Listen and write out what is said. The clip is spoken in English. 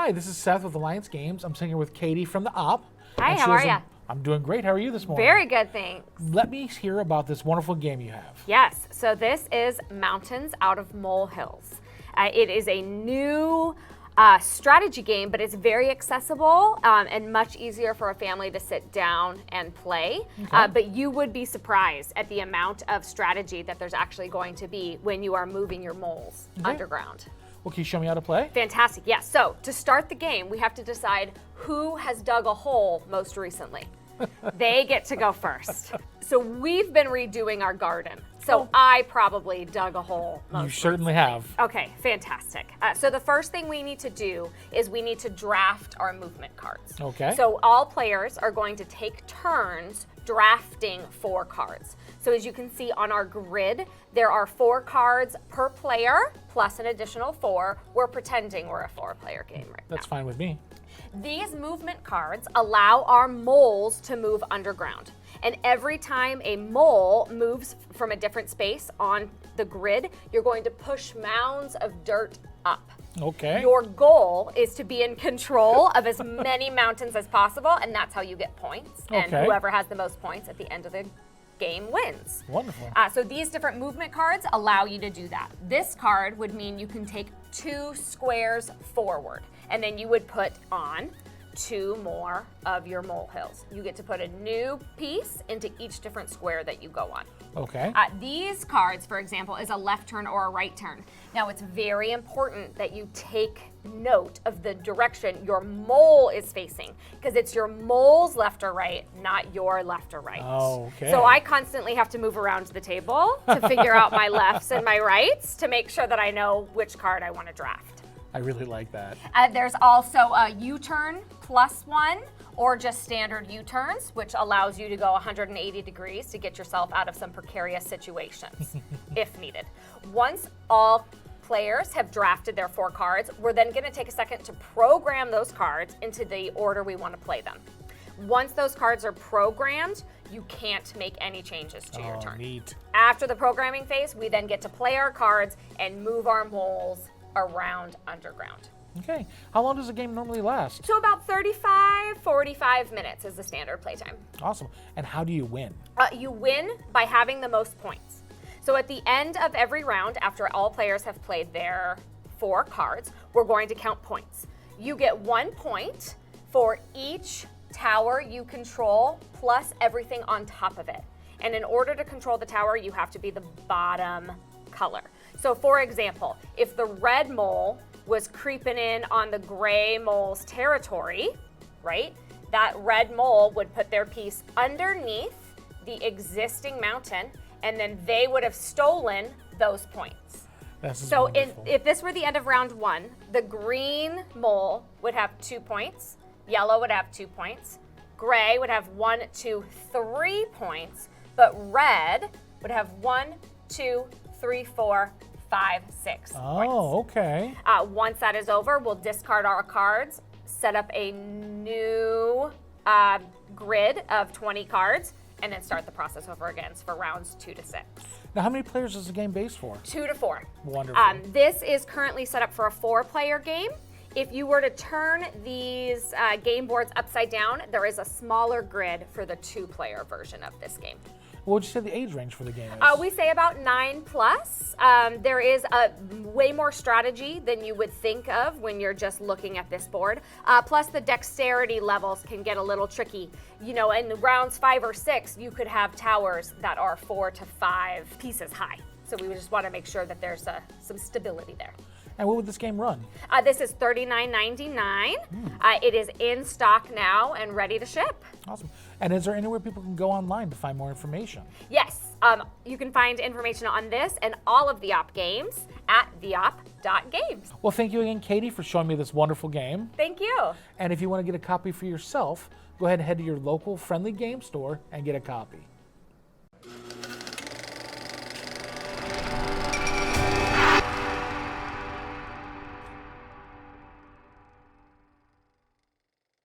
Hi, this is Seth with Alliance Games. I'm sitting here with Katie from the Op. Hi, how are you? I'm doing great. How are you this morning? Very good, thanks. Let me hear about this wonderful game you have. Yes, so this is Mountains Out of Molehills. It is a new strategy game, but it's very accessible and much easier for a family to sit down and play. Okay. But you would be surprised at the amount of strategy that there's actually going to be when you are moving your moles underground. Well, can you show me how to play? Fantastic, yes. So to start the game, we have to decide who has dug a hole most recently. They get to go first. So we've been redoing our garden. So I probably dug a hole most You certainly recently. have. Okay, fantastic. So the first thing we need to do is we need to draft our movement cards. Okay. So all players are going to take turns drafting 4 cards. So as you can see on our grid, there are 4 cards per player, plus an additional 4. We're pretending we're a 4-player game right now. That's fine with me. These movement cards allow our moles to move underground. And every time a mole moves from a different space on the grid, you're going to push mounds of dirt up. Okay. Your goal is to be in control of as many mountains as possible, and that's how you get points. And Okay. whoever has the most points at the end of the game wins. Wonderful. So these different movement cards allow you to do that. This card would mean you can take 2 squares forward, and then you would put on 2 more of your molehills. You get to put a new piece into each different square that you go on. Okay. These cards, for example, is a left turn or a right turn. Now, it's very important that you take note of the direction your mole is facing, because it's your mole's left or right, not your left or right. Oh, okay. So I constantly have to move around the table to figure out my lefts and my rights to make sure that I know which card I want to draft. I really like that. There's also a U-turn +1 or just standard U-turns, which allows you to go 180 degrees to get yourself out of some precarious situations if needed. Once all players have drafted their 4 cards, we're then going to take a second to program those cards into the order we want to play them. Once those cards are programmed, you can't make any changes to your turn. Neat. After the programming phase, we then get to play our cards and move our moles around underground. Okay. How long does the game normally last? So about 45 minutes is the standard playtime. Awesome. And how do you win? You win by having the most points. So at the end of every round, after all players have played their 4 cards, we're going to count points. You get 1 point for each tower you control, plus everything on top of it. And in order to control the tower, you have to be the bottom color. So for example, if the red mole was creeping in on the gray mole's territory, right? That red mole would put their piece underneath the existing mountain, and then they would have stolen those points. So if this were the end of round 1, the green mole would have 2 points, yellow would have 2 points, gray would have 1, 2, 3 points, but red would have 1, 2, 3, 4, 5, 6 points. Oh, okay. Once that is over, we'll discard our cards, set up a new grid of 20 cards, and then start the process over again for rounds 2 to 6. Now, how many players is the game based for? 2 to 4. Wonderful. This is currently set up for a 4-player game. If you were to turn these game boards upside down, there is a smaller grid for the 2-player version of this game. What would you say the age range for the game is? We say about 9+. There is way more strategy than you would think of when you're just looking at this board. Plus the dexterity levels can get a little tricky. You know, in rounds 5 or 6, you could have towers that are 4 to 5 pieces high. So we just want to make sure that there's some stability there. And what would this game run? This is $39.99. It is in stock now and ready to ship. Awesome. And is there anywhere people can go online to find more information? Yes, you can find information on this and all of the Op games at theop.games. Well, thank you again, Katie, for showing me this wonderful game. Thank you. And if you want to get a copy for yourself, go ahead and head to your local friendly game store and get a copy.